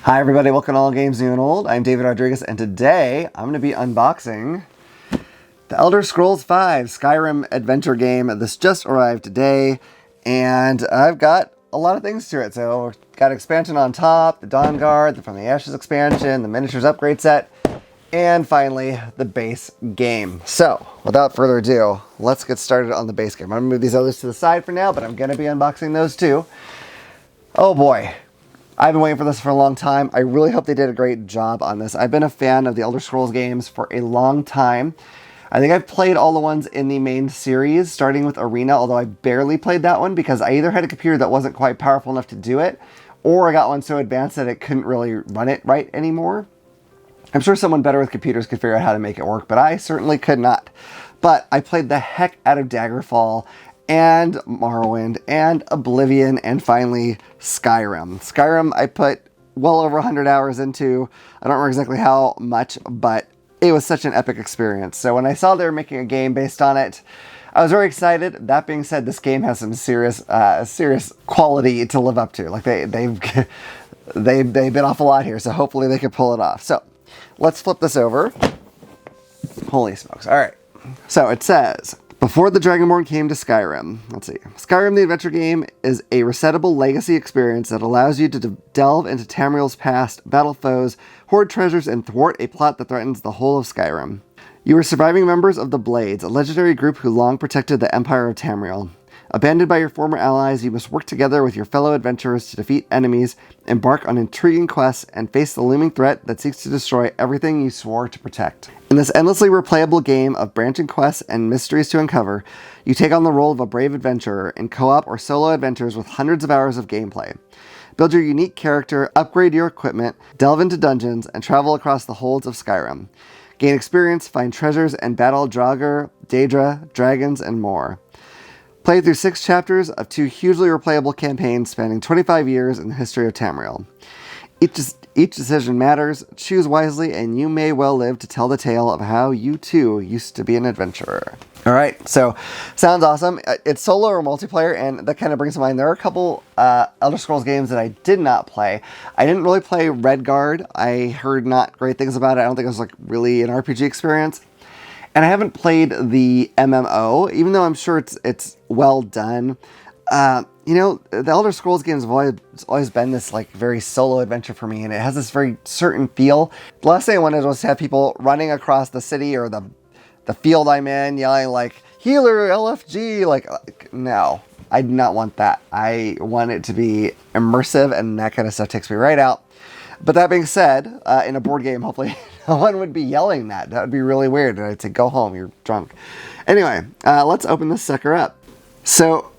Hi everybody, welcome to All Games New and Old. I'm David Rodriguez, and today I'm going to be unboxing The Elder Scrolls V Skyrim Adventure Game. This just arrived today, and I've got a lot of things to it. So, got expansion on top, the Dawn Guard, the From the Ashes expansion, the miniatures upgrade set, and finally, the base game. So, without further ado, let's get started on the base game. I'm going to move these others to the side for now, but I'm going to be unboxing those too. Oh boy. I've been waiting for this for a long time. I really hope they did a great job on this. I've been a fan of the Elder Scrolls games for a long time. I think I've played all the ones in the main series, starting with Arena, although I barely played that one because I either had a computer that wasn't quite powerful enough to do it, or I got one so advanced that it couldn't really run it right anymore. I'm sure someone better with computers could figure out how to make it work, but I certainly could not. But I played the heck out of Daggerfall, and Morrowind, and Oblivion, and finally Skyrim. Skyrim I put well over 100 hours into. I don't remember exactly how much, but it was such an epic experience. So when I saw they were making a game based on it, I was very excited. That being said, this game has some serious quality to live up to. Like they've been off a lot here, so hopefully they can pull it off. So let's flip this over. Holy smokes. All right. So it says, before the Dragonborn came to Skyrim. Let's see. Skyrim the Adventure Game is a resettable legacy experience that allows you to delve into Tamriel's past, battle foes, hoard treasures, and thwart a plot that threatens the whole of Skyrim. You are surviving members of the Blades, a legendary group who long protected the Empire of Tamriel. Abandoned by your former allies, you must work together with your fellow adventurers to defeat enemies, embark on intriguing quests, and face the looming threat that seeks to destroy everything you swore to protect. In this endlessly replayable game of branching quests and mysteries to uncover, you take on the role of a brave adventurer in co-op or solo adventures with hundreds of hours of gameplay. Build your unique character, upgrade your equipment, delve into dungeons, and travel across the holds of Skyrim. Gain experience, find treasures, and battle Draugr, Daedra, dragons, and more. Play through 6 chapters of 2 hugely replayable campaigns spanning 25 years in the history of Tamriel. Each decision matters, choose wisely, and you may well live to tell the tale of how you too used to be an adventurer. Alright, so sounds awesome. It's solo or multiplayer, and that kind of brings to mind there are a couple Elder Scrolls games that I did not play. I didn't really play Redguard. I heard not great things about it. I don't think it was like really an RPG experience. And I haven't played the MMO, even though I'm sure it's well done. You know, the Elder Scrolls games have always been this like very solo adventure for me, and it has this very certain feel. The last thing I wanted was to have people running across the city or the field I'm in, yelling like, healer, LFG, like, no. I do not want that. I want it to be immersive, and that kind of stuff takes me right out. But that being said, in a board game, hopefully no one would be yelling that. That would be really weird. I'd say, go home, you're drunk. Anyway, let's open this sucker up. So,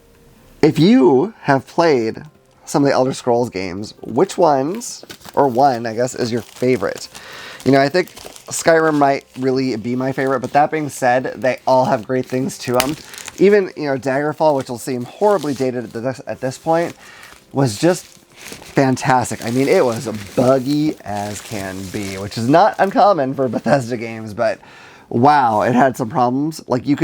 if you have played some of the Elder Scrolls games, which ones, or one, I guess, is your favorite? You know, I think Skyrim might really be my favorite, but that being said, they all have great things to them. Even, you know, Daggerfall, which will seem horribly dated at this point, was just fantastic. I mean, it was buggy as can be, which is not uncommon for Bethesda games, but wow, it had some problems. Like you'd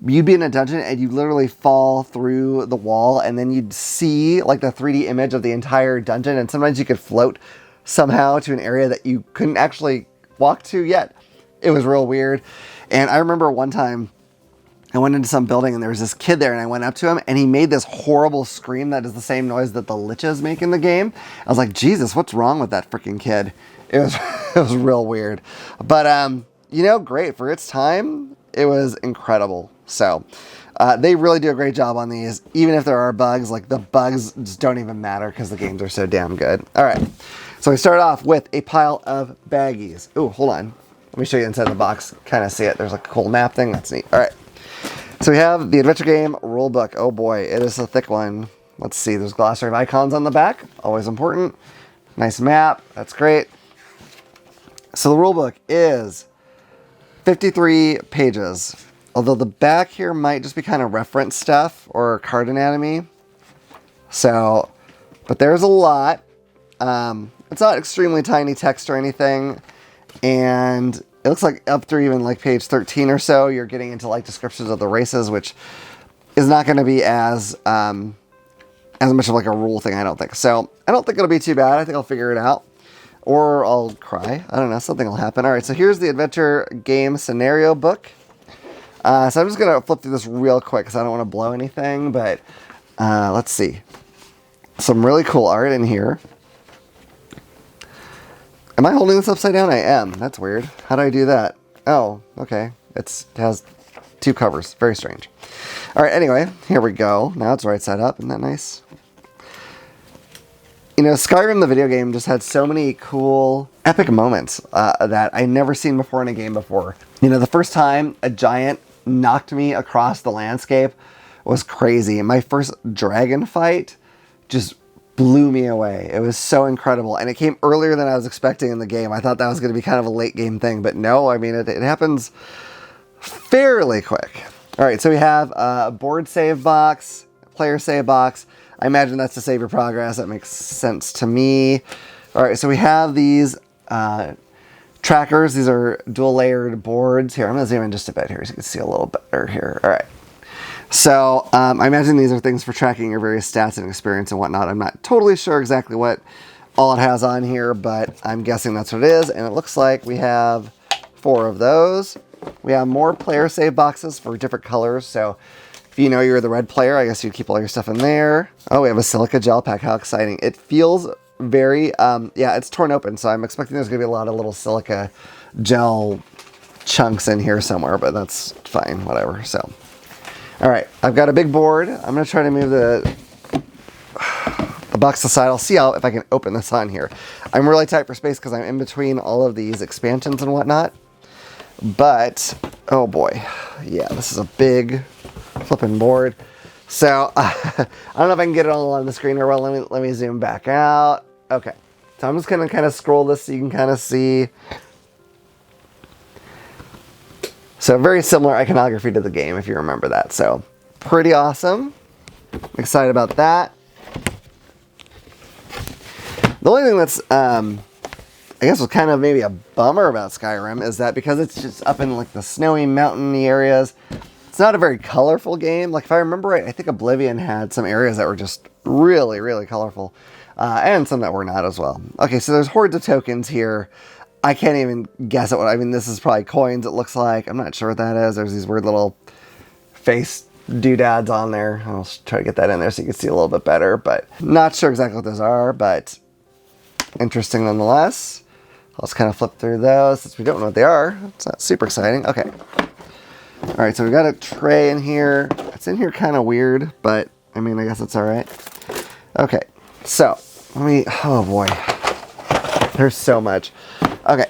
be in a dungeon and you literally fall through the wall, and then you'd see like the 3D image of the entire dungeon, and sometimes you could float somehow to an area that you couldn't actually walk to yet. It was real weird. And I remember one time I went into some building and there was this kid there, and I went up to him and he made this horrible scream that is the same noise that the liches make in the game. I was like, Jesus, what's wrong with that freaking kid? It was real weird. But, you know, great. For its time, it was incredible. So, they really do a great job on these. Even if there are bugs, like the bugs just don't even matter because the games are so damn good. All right. So we start off with a pile of baggies. Ooh, hold on. Let me show you inside the box. Kind of see it. There's like a cool map thing. That's neat. All right. So we have the Adventure Game rulebook. Oh boy, it is a thick one. Let's see. There's glossary of icons on the back. Always important. Nice map. That's great. So the rulebook is 53 pages. Although the back here might just be kind of reference stuff or card anatomy. So, but there's a lot. It's not extremely tiny text or anything. And it looks like up through even like page 13 or so, you're getting into like descriptions of the races, which is not going to be as much of like a rule thing, I don't think. So I don't think it'll be too bad. I think I'll figure it out. or I'll cry. I don't know, something will happen. All right, so here's the adventure game scenario book. So I'm just going to flip through this real quick because I don't want to blow anything, but let's see. Some really cool art in here. Am I holding this upside down? I am. That's weird. How do I do that? Oh, okay. It has two covers. Very strange. All right, anyway, here we go. Now it's right side up. Isn't that nice? You know, Skyrim the video game just had so many cool, epic moments that I'd never seen before in a game before. You know, the first time a giant knocked me across the landscape was crazy. My first dragon fight just blew me away. It was so incredible. And it came earlier than I was expecting in the game. I thought that was going to be kind of a late game thing, but no, I mean, it happens fairly quick. All right, so we have a board save box, player save box. I imagine that's to save your progress. That makes sense to me. All right, so we have these trackers. These are dual layered boards. Here, I'm gonna zoom in just a bit here so you can see a little better here. All right. So I imagine these are things for tracking your various stats and experience and whatnot. I'm not totally sure exactly what all it has on here, but I'm guessing that's what it is. And it looks like we have 4 of those. We have more player save boxes for different colors. So if you know you're the red player, I guess you'd keep all your stuff in there. Oh, we have a silica gel pack. How exciting. It feels very, yeah, it's torn open. So I'm expecting there's going to be a lot of little silica gel chunks in here somewhere, but that's fine, whatever. So, all right, I've got a big board. I'm going to try to move the box aside. I'll see if I can open this on here. I'm really tight for space because I'm in between all of these expansions and whatnot. But, oh boy, yeah, this is a big flipping board. So I don't know if I can get it all on the screen or well. Let me zoom back out. Okay, so I'm just gonna kind of scroll this so you can kind of see. So very similar iconography to the game, if you remember that. So pretty awesome. I'm excited about that. The only thing that's I guess was kind of maybe a bummer about Skyrim is that because it's just up in like the snowy mountainy areas, it's not a very colorful game. Like if I remember right, I think Oblivion had some areas that were just really, really colorful, and some that were not as well. Okay, so there's hordes of tokens here. I can't even guess at what, I mean, this is probably coins, it looks like. I'm not sure what that is. There's these weird little face doodads on there. I'll try to get that in there so you can see a little bit better, but not sure exactly what those are, but interesting nonetheless. Let's kind of flip through those since we don't know what they are. It's not super exciting. Okay. All right, so we got a tray in here. It's in here kind of weird, but I mean, I guess it's all right. Okay, so let me, oh boy, there's so much. Okay,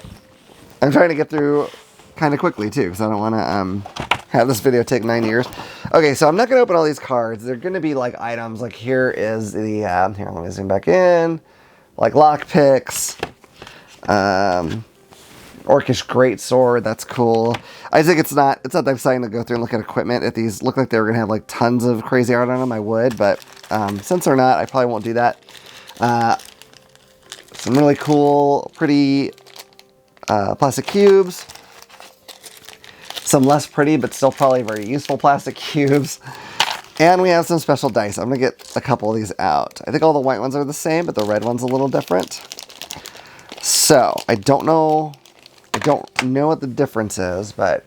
I'm trying to get through kind of quickly too, because I don't want to have this video take 9 years. Okay, so I'm not going to open all these cards. They're going to be like items. Like here is the, here, let me zoom back in. Like lock picks. Orcish greatsword, that's cool. I think it's not that exciting to go through and look at equipment. If these look like they were gonna have like tons of crazy art on them, I would, but since they're not, I probably won't do that. Some really cool, pretty plastic cubes. Some less pretty, but still probably very useful plastic cubes. And we have some special dice. I'm gonna get a couple of these out. I think all the white ones are the same, but the red one's a little different. So, I don't know what the difference is, but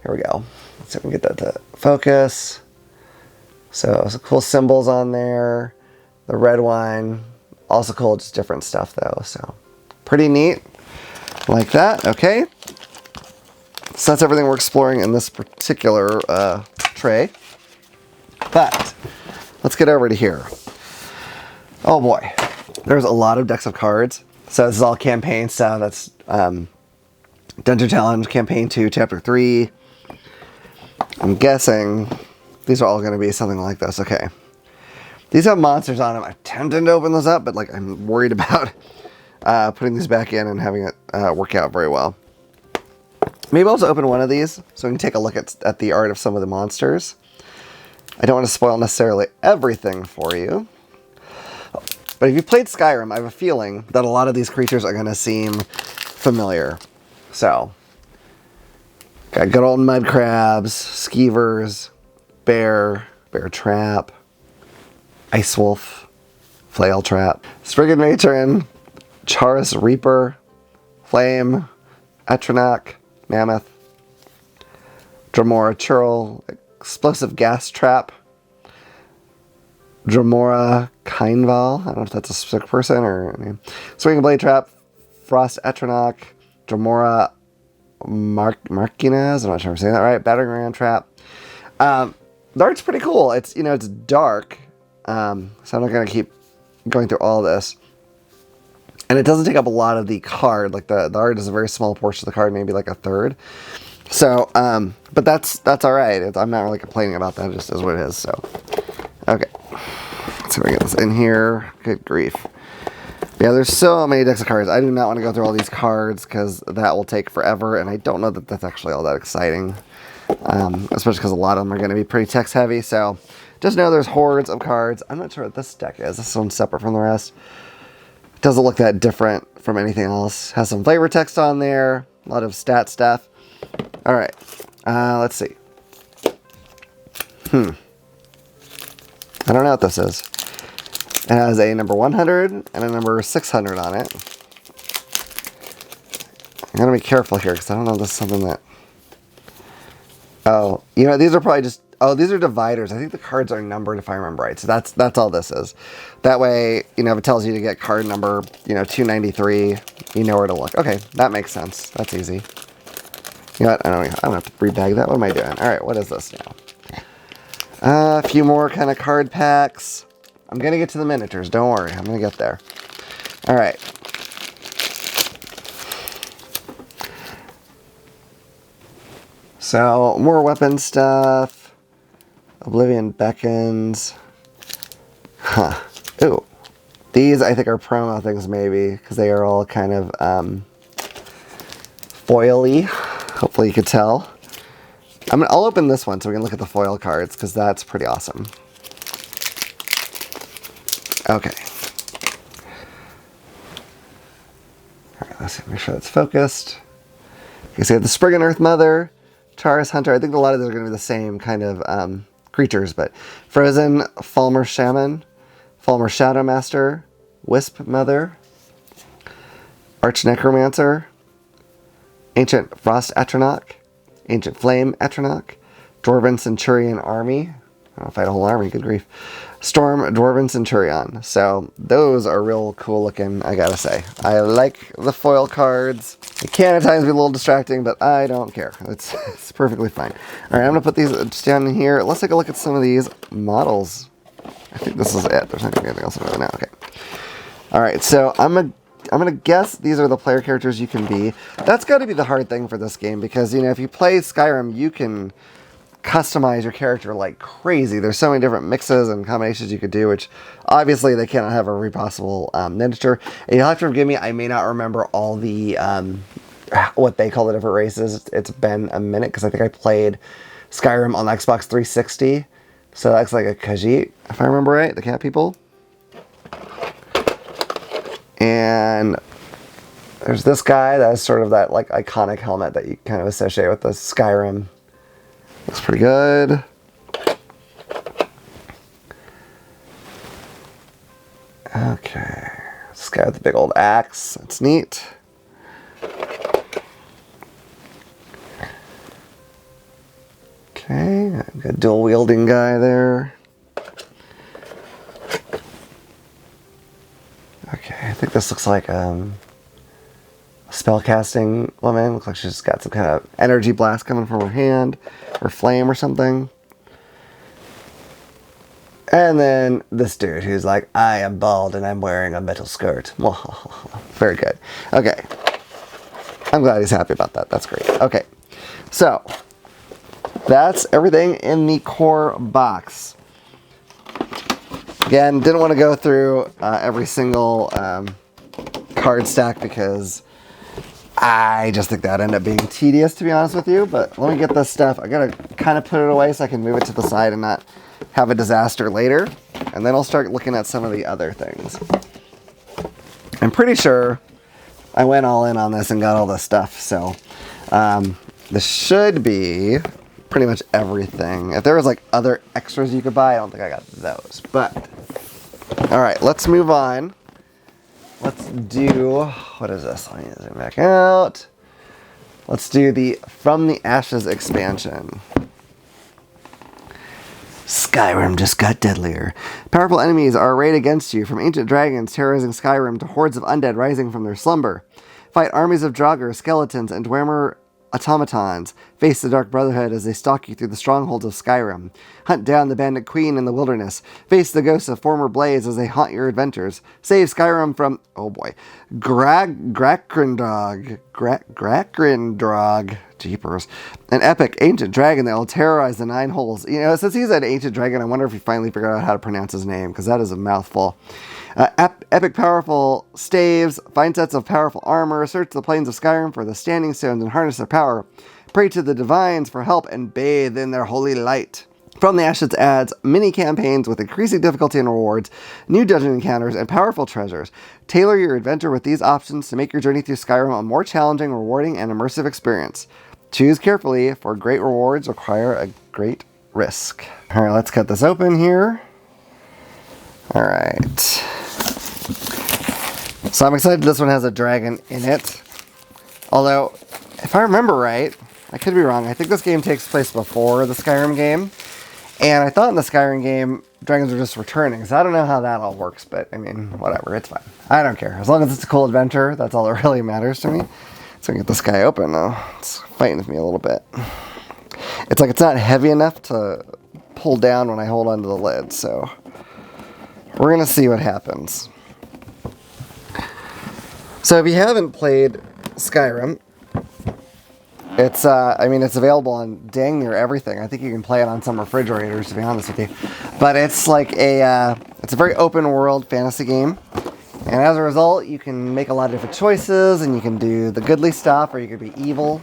here we go. Let's see if we can get that to focus. So, some cool symbols on there. The red one, also cool, just different stuff though. So, pretty neat. Like that, okay. So that's everything we're exploring in this particular tray. But, let's get over to here. Oh boy, there's a lot of decks of cards. So this is all campaign stuff. That's Dungeon Challenge, Campaign 2, Chapter 3. I'm guessing these are all going to be something like this. Okay. These have monsters on them. I'm tempted to open those up, but like I'm worried about putting these back in and having it work out very well. Maybe I'll just open one of these so we can take a look at the art of some of the monsters. I don't want to spoil necessarily everything for you. But if you played Skyrim, I have a feeling that a lot of these creatures are going to seem familiar. So, got good old mud crabs, skeevers, bear trap, ice wolf, flail trap, spriggan matron, Charis Reaper, Flame, Atronach, Mammoth, Dramora Churl, Explosive Gas Trap, Dramora Kindval, I don't know if that's a specific person or a name. Swinging Blade Trap, Frost Atronach, Dramora Marquinez, I'm not sure if I'm saying that right, Battering Ram Trap. The art's pretty cool. It's, you know, it's dark, so I'm not going to keep going through all this. And it doesn't take up a lot of the card. Like the art is a very small portion of the card, maybe like a third. So, but that's all right. I'm not really complaining about that. It just is what it is. So, okay. Let's see if I get this in here. Good grief. Yeah, there's so many decks of cards. I do not want to go through all these cards because that will take forever, and I don't know that that's actually all that exciting. Especially because a lot of them are going to be pretty text heavy. So, just know there's hordes of cards. I'm not sure what this deck is. This one's separate from the rest. It doesn't look that different from anything else. Has some flavor text on there. A lot of stat stuff. All right. Let's see. I don't know what this is. It has a number 100 and a number 600 on it. I'm going to be careful here because I don't know if this is something that... Oh, you know, these are probably just... Oh, these are dividers. I think the cards are numbered if I remember right. So that's all this is. That way, you know, if it tells you to get card number, you know, 293, you know where to look. Okay, that makes sense. That's easy. You know what? I don't have to rebag that. What am I doing? All right, what is this now? A few more kind of card packs. I'm going to get to the miniatures. Don't worry. I'm going to get there. All right. So, more weapon stuff. Oblivion Beckons. Huh. Ooh. These, I think, are promo things, maybe, because they are all kind of foily. Hopefully you could tell. I'll open this one so we can look at the foil cards, because that's pretty awesome. Okay. All right, let's make sure that's focused. You see the Spriggan Earth Mother, Charis Hunter. I think a lot of these are going to be the same kind of creatures, but Frozen Falmer Shaman, Falmer Shadow Master, Wisp Mother, Arch Necromancer, Ancient Frost Atronach, Ancient Flame Atronach, Dwarven Centurion Army. I'll fight a whole army, good grief. Storm Dwarven Centurion. So those are real cool looking, I gotta say. I like the foil cards. It can at times be a little distracting, but I don't care. It's perfectly fine. All right, I'm gonna put these just down in here. Let's take a look at some of these models. I think this is it. There's not gonna be anything else over there now. Okay. All right, so I'm gonna guess these are the player characters you can be. That's got to be the hard thing for this game because, you know, if you play Skyrim, you can customize your character like crazy. There's so many different mixes and combinations you could do, which obviously they cannot have every possible miniature. And you'll have to forgive me, I may not remember all the what they call the different races. It's been a minute because I think I played Skyrim on Xbox 360. So that's like a Khajiit, if I remember right, the cat people. And there's this guy that has sort of that like iconic helmet that you kind of associate with the Skyrim. Looks pretty good. Okay. This guy with the big old axe. That's neat. Okay. I've got a dual wielding guy there. Okay. I think this looks like a spellcasting woman. Looks like she's got some kind of energy blast coming from her hand or flame or something. And then this dude who's like, I am bald and I'm wearing a metal skirt. Very good. Okay. I'm glad he's happy about that. That's great. Okay. So that's everything in the core box. Again, didn't want to go through every single card stack because I just think that'd end up being tedious, to be honest with you. But let me get this stuff. I gotta kind of put it away so I can move it to the side and not have a disaster later. And then I'll start looking at some of the other things. I'm pretty sure I went all in on this and got all this stuff. So this should be pretty much everything. If there was like other extras you could buy, I don't think I got those. But all right, let's move on let's do, what is this? Let me zoom back out. Let's do the From the Ashes expansion. Skyrim just got deadlier. Powerful enemies are arrayed against you, from ancient dragons terrorizing Skyrim to hordes of undead rising from their slumber. Fight armies of Draugr, skeletons, and Dwemer automatons. Face the Dark Brotherhood as they stalk you through the strongholds of Skyrim. Hunt down the Bandit Queen in the wilderness. Face the ghosts of former Blades as they haunt your adventures. Save Skyrim from, oh boy, Grakrindrog. Jeepers. An epic ancient dragon that will terrorize the Nine Holes. You know, since he's an ancient dragon, I wonder if he finally figured out how to pronounce his name, because that is a mouthful. Epic powerful staves, find sets of powerful armor, search the plains of Skyrim for the standing stones and harness their power. Pray to the divines for help and bathe in their holy light. From the Ashes adds mini campaigns with increasing difficulty and rewards, new dungeon encounters, and powerful treasures. Tailor your adventure with these options to make your journey through Skyrim a more challenging, rewarding, and immersive experience. Choose carefully, for great rewards require a great risk. All right, let's cut this open here. All right. So I'm excited this one has a dragon in it. Although, if I remember right, I could be wrong, I think this game takes place before the Skyrim game. And I thought in the Skyrim game, dragons are just returning. So I don't know how that all works, but I mean, whatever, it's fine. I don't care. As long as it's a cool adventure, that's all that really matters to me. So I can get this guy open now. It's fighting with me a little bit. It's like it's not heavy enough to pull down when I hold onto the lid, so we're gonna see what happens. So if you haven't played Skyrim, it's it's available on dang near everything. I think you can play it on some refrigerators, to be honest with you. But it's like it's a very open world fantasy game. And as a result, you can make a lot of different choices, and you can do the goodly stuff, or you could be evil.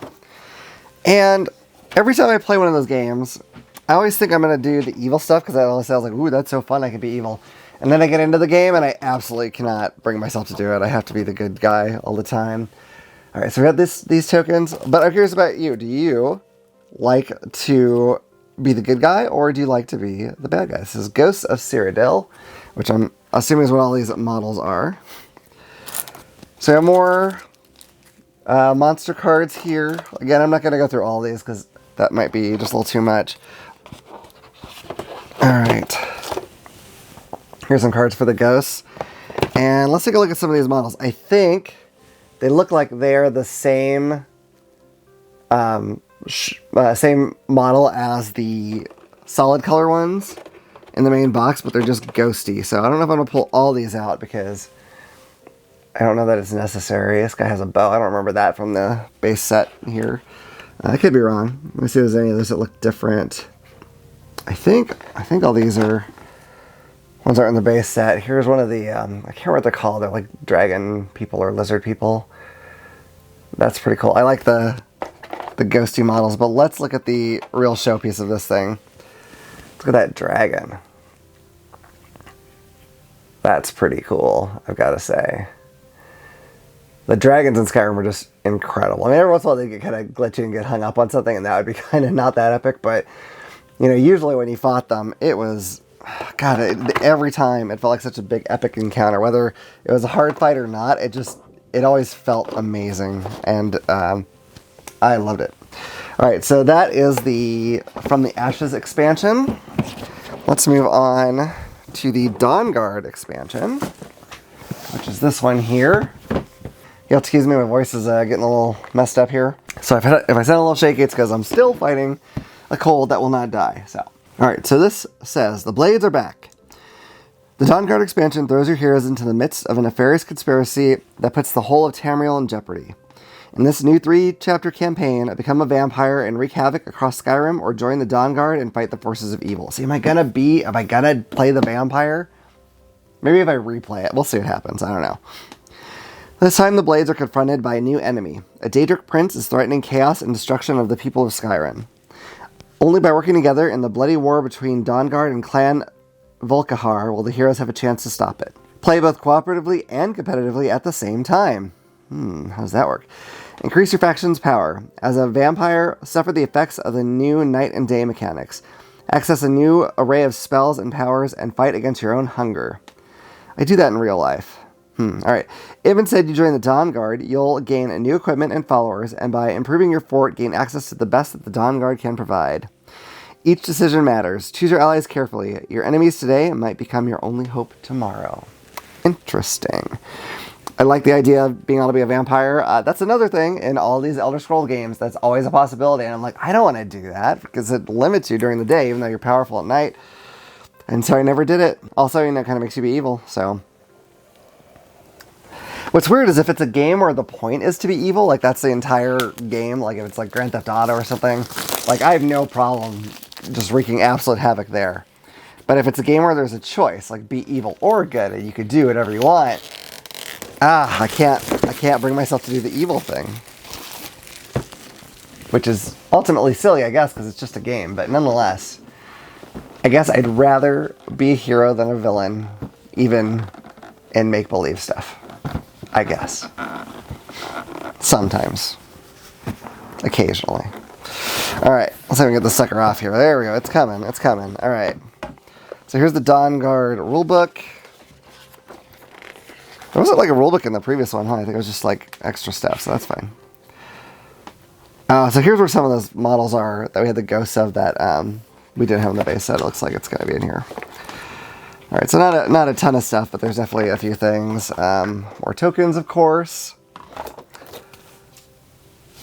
And every time I play one of those games, I always think I'm going to do the evil stuff, because that always sounds like, ooh, that's so fun, I could be evil. And then I get into the game, and I absolutely cannot bring myself to do it. I have to be the good guy all the time. All right, so we have these tokens, but I'm curious about you. Do you like to be the good guy, or do you like to be the bad guy? This is Ghosts of Cyrodiil, which I'm assuming is what all these models are. So we have more monster cards here. Again, I'm not going to go through all these because that might be just a little too much. All right. Here's some cards for the ghosts. And let's take a look at some of these models. I think they look like they're the same same model as the solid color ones in the main box, but they're just ghosty. So I don't know if I'm going to pull all these out because I don't know that it's necessary. This guy has a bow. I don't remember that from the base set here. I could be wrong. Let me see if there's any of those that look different. I think all these are ones that are in the base set. Here's one of the, I can't remember what they're called. They're like dragon people or lizard people. That's pretty cool. I like the ghosty models, but let's look at the real showpiece of this thing. Look at that dragon. That's pretty cool, I've got to say. The dragons in Skyrim are just incredible. I mean, every once in a while they get kind of glitchy and get hung up on something, and that would be kind of not that epic, but, you know, usually when you fought them, it was, God, every time it felt like such a big epic encounter. Whether it was a hard fight or not, it always felt amazing, and I loved it. All right, so that is the From the Ashes expansion. Let's move on to the Dawnguard expansion, which is this one here. You'll excuse me, my voice is getting a little messed up here. So if I sound a little shaky, it's because I'm still fighting a cold that will not die. So, all right, so this says, the Blades are back. The Dawnguard expansion throws your heroes into the midst of a nefarious conspiracy that puts the whole of Tamriel in jeopardy. In this new 3-chapter campaign, become a vampire and wreak havoc across Skyrim, or join the Dawnguard and fight the forces of evil. See, am I gonna play the vampire? Maybe if I replay it. We'll see what happens. I don't know. This time the Blades are confronted by a new enemy. A Daedric prince is threatening chaos and destruction of the people of Skyrim. Only by working together in the bloody war between Dawnguard and Clan Volkihar will the heroes have a chance to stop it. Play both cooperatively and competitively at the same time. How does that work? Increase your faction's power. As a vampire, suffer the effects of the new night and day mechanics. Access a new array of spells and powers and fight against your own hunger. I do that in real life. Alright. If instead you join the Dawn Guard, you'll gain new equipment and followers, and by improving your fort, gain access to the best that the Dawn Guard can provide. Each decision matters. Choose your allies carefully. Your enemies today might become your only hope tomorrow. Interesting. I like the idea of being able to be a vampire. That's another thing in all these Elder Scrolls games. That's always a possibility. And I'm like, I don't want to do that because it limits you during the day, even though you're powerful at night. And so I never did it. Also, you know, it kind of makes you be evil. So what's weird is if it's a game where the point is to be evil, like that's the entire game, like if it's like Grand Theft Auto or something, like I have no problem just wreaking absolute havoc there. But if it's a game where there's a choice, like be evil or good, and you could do whatever you want, I can't bring myself to do the evil thing. Which is ultimately silly, I guess, because it's just a game, but nonetheless, I guess I'd rather be a hero than a villain, even in make-believe stuff. I guess. Sometimes. Occasionally. Alright, let's see if we can get this sucker off here. There we go, it's coming, it's coming. Alright. So here's the Dawn Guard rulebook. There wasn't like a rulebook in the previous one, huh? I think it was just like extra stuff, so that's fine. So here's where some of those models are that we had the ghosts of that we didn't have in the base set. It looks like it's going to be in here. Alright, so not a ton of stuff, but there's definitely a few things. More tokens, of course.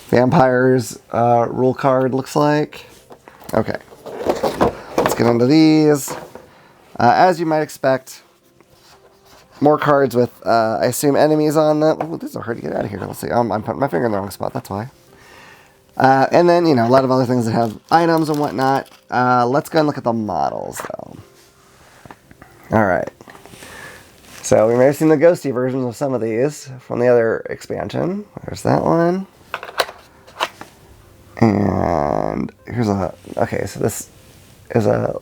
Vampires rule card, looks like. Okay. Let's get into these. As you might expect, more cards with, I assume, enemies on them. Oh, these are hard to get out of here. Let's see. I'm putting my finger in the wrong spot, that's why. And then, you know, a lot of other things that have items and whatnot. Let's go and look at the models, though. Alright. So, we may have seen the ghosty versions of some of these from the other expansion. There's that one. And here's a... Okay, so this is a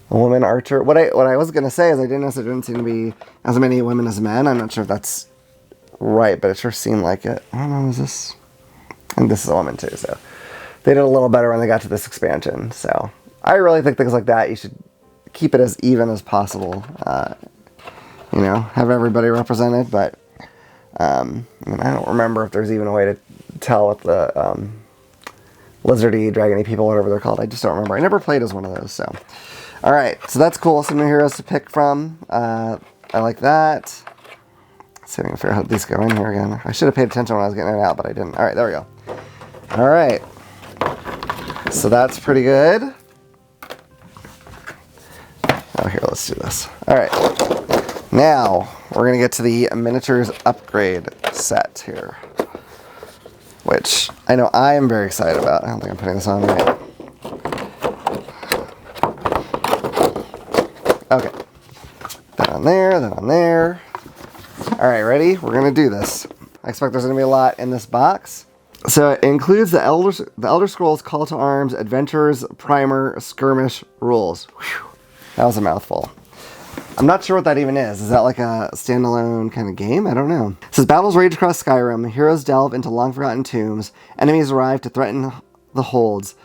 woman archer. What I was going to say is I didn't notice there didn't seem to be as many women as men. I'm not sure if that's right, but it sure seemed like it. I don't know, is this... And this is a woman too, so... They did a little better when they got to this expansion, so... I really think things like that, you should keep it as even as possible. You know, have everybody represented, but... I don't remember if there's even a way to tell what the... lizardy, dragony people, whatever they're called. I just don't remember. I never played as one of those, so... Alright, so that's cool. Some new heroes to pick from. I like that. Let's see if I can figure out how these go in here again. I should have paid attention when I was getting it out, but I didn't. Alright, there we go. Alright. So that's pretty good. Oh, here, let's do this. Alright. Now, we're going to get to the miniatures upgrade set here. Which I know I am very excited about. I don't think I'm putting this on right. Okay. That on there, that on there. Alright, ready? We're going to do this. I expect there's going to be a lot in this box. So it includes the Elder Scrolls Call to Arms Adventures Primer Skirmish Rules. Whew. That was a mouthful. I'm not sure what that even is. Is that like a standalone kind of game? I don't know. It says, battles rage across Skyrim. Heroes delve into long-forgotten tombs. Enemies arrive to threaten the holds.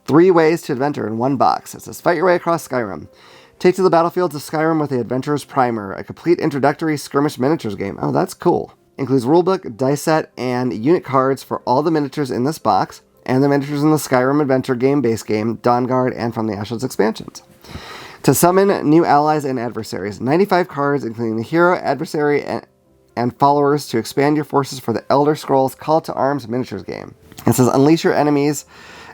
3 ways to adventure in one box. It says, fight your way across Skyrim. Take to the battlefields of Skyrim with the Adventurer's Primer, a complete introductory skirmish miniatures game. Oh, that's cool. Includes rulebook, dice set, and unit cards for all the miniatures in this box, and the miniatures in the Skyrim Adventure Game base game, Dawn Guard, and from the Ashes expansions. To summon new allies and adversaries. 95 cards, including the hero, adversary, and followers to expand your forces for the Elder Scrolls Call to Arms miniatures game. It says, unleash your enemies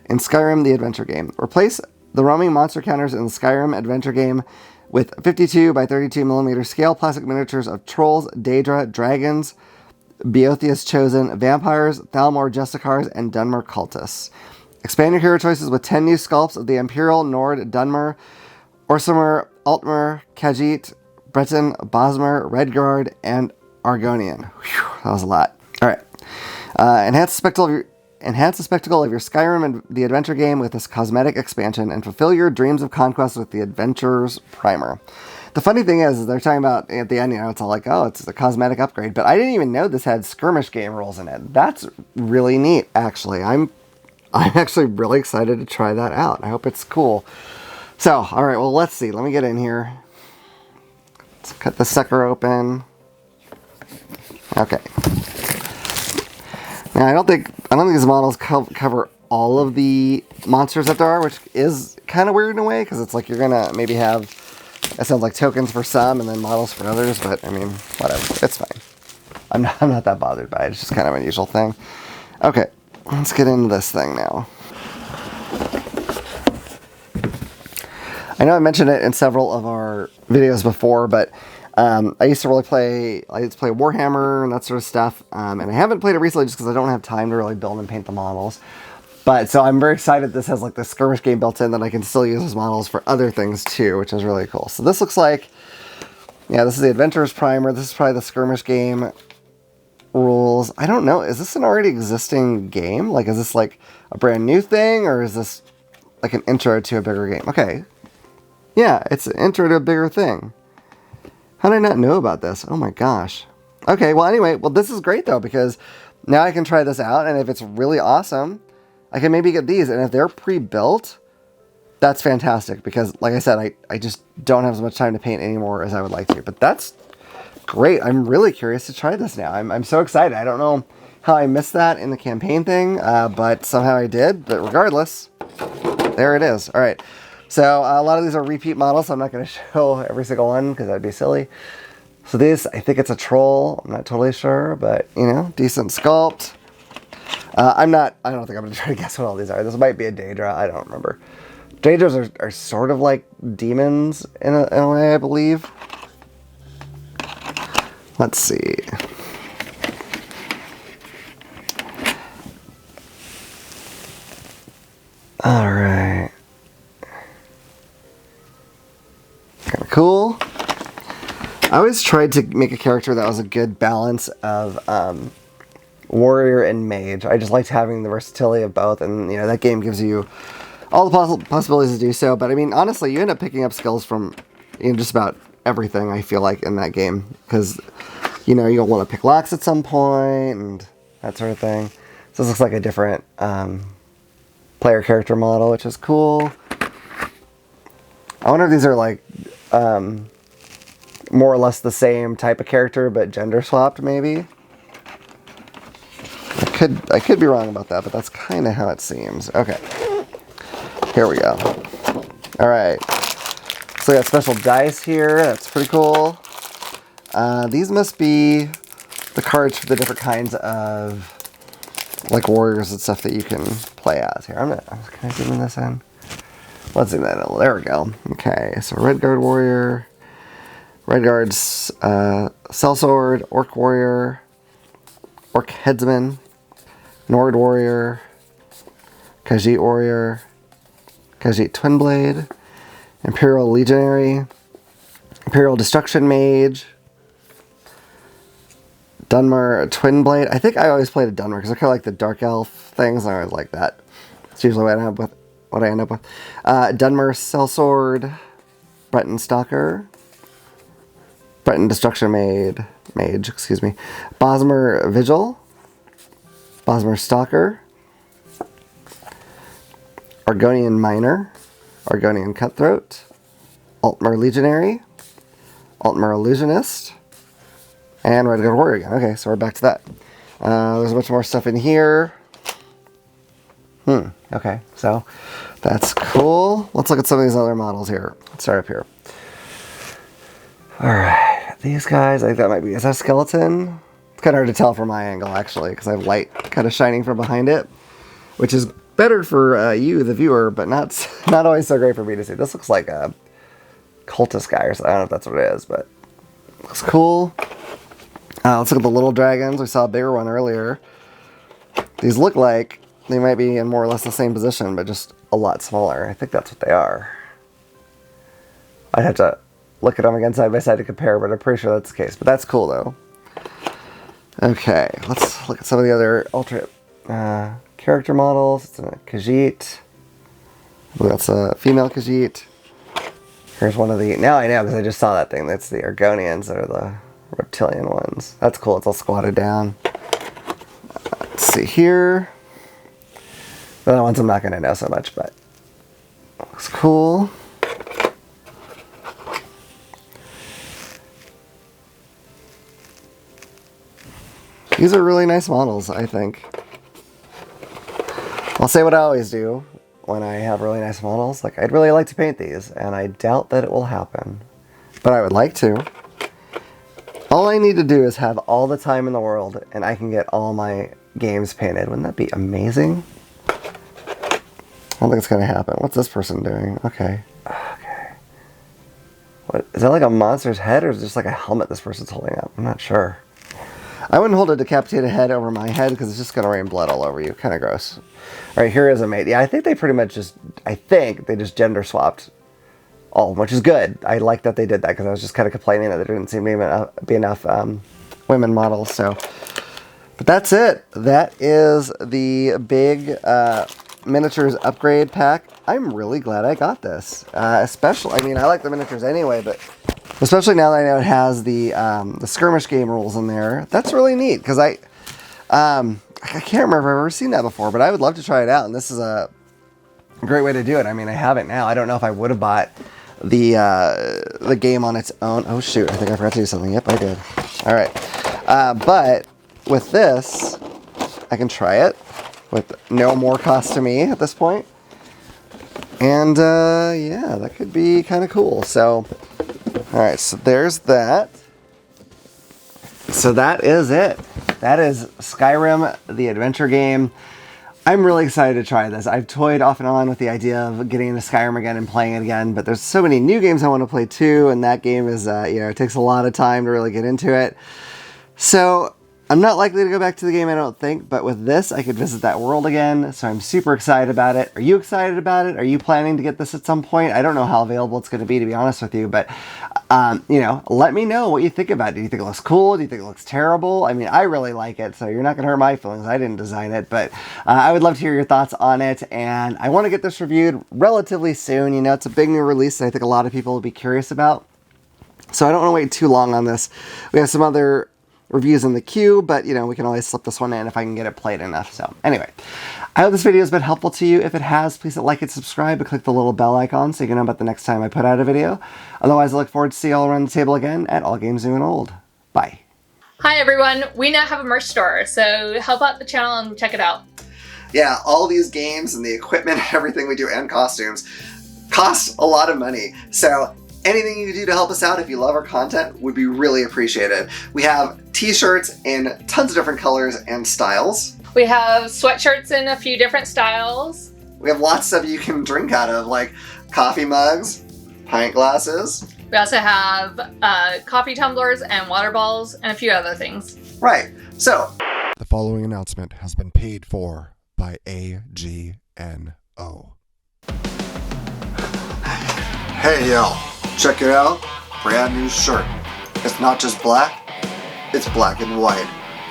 in Skyrim The Adventure Game. Replace the roaming monster counters in the Skyrim Adventure Game with 52 by 32 millimeter scale plastic miniatures of trolls, Daedra, dragons, Beotheus Chosen, vampires, Thalmor Justicars, and Dunmer cultists. Expand your hero choices with 10 new sculpts of the Imperial, Nord, Dunmer, Orsimer, Altmer, Khajiit, Breton, Bosmer, Redguard, and Argonian. Whew, that was a lot. Alright. Enhance the spectacle of your Skyrim and the Adventure Game with this cosmetic expansion and fulfill your dreams of conquest with the Adventurer's Primer. The funny thing is they're talking about at the end, you know, it's all like, oh, it's a cosmetic upgrade, but I didn't even know this had skirmish game rules in it. That's really neat, actually. I'm actually really excited to try that out. I hope it's cool. So, alright, well, let's see. Let me get in here. Let's cut the sucker open. Okay. Now I don't think these models cover all of the monsters that there are, which is kind of weird in a way, because it's like you're gonna maybe have, it sounds like, tokens for some and then models for others, but I mean, whatever, it's fine. I'm not that bothered by it. It's just kind of an unusual thing. Okay, let's get into this thing now. I know I mentioned it in several of our videos before, but I used to play Warhammer and that sort of stuff, and I haven't played it recently just because I don't have time to really build and paint the models. But so I'm very excited this has like the skirmish game built in that I can still use as models for other things too, which is really cool. So this looks like, yeah, this is the Adventurer's Primer. This is probably the skirmish game rules. I don't know. Is this an already existing game? Like, is this like a brand new thing, or is this like an intro to a bigger game? Okay. Yeah, it's an intro to a bigger thing. How did I not know about this? Oh my gosh. Okay, well anyway, well this is great though, because now I can try this out, and if it's really awesome, I can maybe get these, and if they're pre-built, that's fantastic, because like I said, I just don't have as much time to paint anymore as I would like to. But that's great. I'm really curious to try this now. I'm so excited. I don't know how I missed that in the campaign thing, but somehow I did. But regardless, there it is. All right. So a lot of these are repeat models, so I'm not going to show every single one because that'd be silly. So this, I think it's a troll. I'm not totally sure, but you know, decent sculpt. I don't think I'm going to try to guess what all these are. This might be a Daedra. I don't remember. Daedras are sort of like demons in a way, I believe. Let's see. All right. Kind of cool. I always tried to make a character that was a good balance of warrior and mage. I just liked having the versatility of both, and you know, that game gives you all the possibilities to do so. But I mean, honestly, you end up picking up skills from, you know, just about everything, I feel like, in that game, because you know, you'll want to pick locks at some point and that sort of thing. So this looks like a different player character model, which is cool. I wonder if these are like more or less the same type of character but gender swapped, maybe. I could be wrong about that, but that's kind of how it seems. Okay, here we go. All right, so we got special dice here. That's pretty cool. These must be the cards for the different kinds of like warriors and stuff that you can play as. Here, can I zoom this in? Let's zoom that in. There we go. Okay, so Redguard warrior, Redguard's sellsword, orc warrior, orc headsman, Nord warrior, Khajiit warrior, Khajiit twinblade, Imperial legionary, Imperial destruction mage, Dunmer twinblade. I think I always played a Dunmer because I kind of like the dark elf things. I always like that. It's usually what I end up with. Dunmer sellsword, Breton stalker, Breton destruction mage, excuse me, Bosmer vigil, Bosmer stalker, Argonian miner, Argonian cutthroat, Altmer legionary, Altmer illusionist, and Redguard warrior again. Okay, so we're back to that. There's a bunch more stuff in here. Okay, so that's cool. Let's look at some of these other models here. Let's start up here. All right, these guys, I think that might be, is that a skeleton? It's kind of hard to tell from my angle, actually, because I have light kind of shining from behind it, which is better for you, the viewer, but not always so great for me to see. This looks like a cultist guy or something. I don't know if that's what it is, but it looks cool. Let's look at the little dragons. We saw a bigger one earlier. These look like they might be in more or less the same position, but just a lot smaller. I think that's what they are. I'd have to look at them again side by side to compare, but I'm pretty sure that's the case. But that's cool, though. Okay, let's look at some of the other alternate character models. It's a Khajiit. I believe that's a female Khajiit. Here's one of the... Now I know, because I just saw that thing. That's the Argonians that are the reptilian ones. That's cool. It's all squatted down. Let's see here. The other ones I'm not going to know so much, but looks cool. These are really nice models, I think. I'll say what I always do when I have really nice models. Like, I'd really like to paint these, and I doubt that it will happen. But I would like to. All I need to do is have all the time in the world, and I can get all my games painted. Wouldn't that be amazing? I don't think it's going to happen. What's this person doing? Okay. Okay. What, is that like a monster's head, or is it just like a helmet this person's holding up? I'm not sure. I wouldn't hold a decapitated head over my head because it's just going to rain blood all over you. Kind of gross. All right, here is a mate. Yeah, I think they pretty much just, I think they just gender swapped all, which is good. I like that they did that because I was just kind of complaining that there didn't seem to be enough women models. So, but that's it. That is the big miniatures upgrade pack. I'm really glad I got this. Especially, I mean, I like the miniatures anyway, but especially now that I know it has the skirmish game rules in there. That's really neat because I can't remember if I've ever seen that before, but I would love to try it out. And this is a great way to do it. I mean, I have it now. I don't know if I would have bought the game on its own. Oh shoot, I think I forgot to do something. Yep, I did. All right. But with this, I can try it with no more cost to me at this point. And yeah, that could be kind of cool. So, all right, so there's that. So that is it. That is Skyrim The Adventure Game. I'm really excited to try this. I've toyed off and on with the idea of getting into Skyrim again and playing it again, but there's so many new games I want to play too, and that game is, you know, it takes a lot of time to really get into it. So I'm not likely to go back to the game, I don't think, but with this, I could visit that world again, so I'm super excited about it. Are you excited about it? Are you planning to get this at some point? I don't know how available it's going to be, to be honest with you, but, you know, let me know what you think about it. Do you think it looks cool? Do you think it looks terrible? I mean, I really like it, so you're not going to hurt my feelings. I didn't design it, but I would love to hear your thoughts on it, and I want to get this reviewed relatively soon. You know, it's a big new release that I think a lot of people will be curious about, so I don't want to wait too long on this. We have some other reviews in the queue, but you know, we can always slip this one in if I can get it played enough. So anyway, I hope this video has been helpful to you. If it has, please hit like and subscribe and click the little bell icon so you can know about the next time I put out a video. Otherwise, I look forward to see you all around the table again at All Games New and Old. Bye. Hi everyone, we now have a merch store, so help out the channel and check it out. Yeah, all these games and the equipment and everything we do and costumes cost a lot of money. So anything you can do to help us out if you love our content would be really appreciated. We have t-shirts in tons of different colors and styles. We have sweatshirts in a few different styles. We have lots of you can drink out of, like coffee mugs, pint glasses. We also have coffee tumblers and water balls and a few other things. Right, so The following announcement has been paid for by AGNO. hey y'all, check it out, brand new shirt. It's not just black, it's black and white.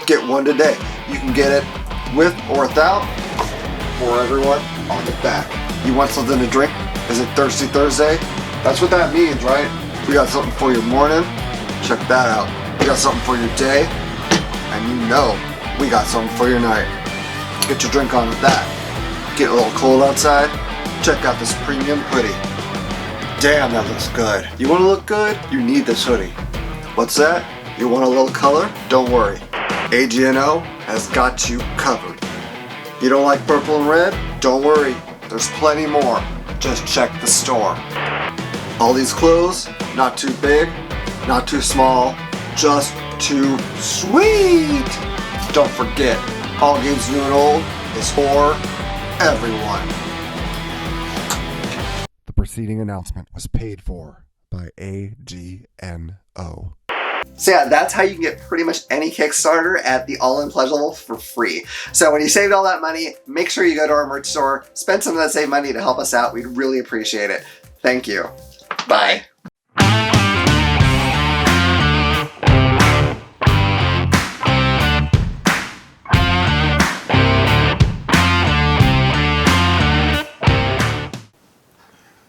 Get one today. You can get it with or without, for everyone on the back. You want something to drink? Is it Thirsty Thursday? That's what that means, right? We got something for your morning, check that out. We got something for your day, and you know we got something for your night. Get your drink on with that. Get a little cold outside? Check out this premium hoodie. Damn, that looks good. You want to look good? You need this hoodie. What's that? You want a little color? Don't worry. AGNO has got you covered. You don't like purple and red? Don't worry. There's plenty more. Just check the store. All these clothes, not too big, not too small, just too sweet. Don't forget, All Games New and Old is for everyone. The preceding announcement was paid for by AGNO. So yeah, that's how you can get pretty much any Kickstarter at the All In Pledge level for free. So when you saved all that money, make sure you go to our merch store, spend some of that saved money to help us out. We'd really appreciate it. Thank you. Bye.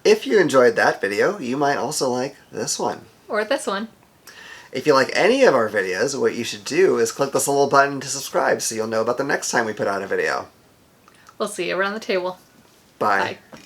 If you enjoyed that video, you might also like this one. Or this one. If you like any of our videos, what you should do is click this little button to subscribe so you'll know about the next time we put out a video. We'll see you around the table. Bye. Bye.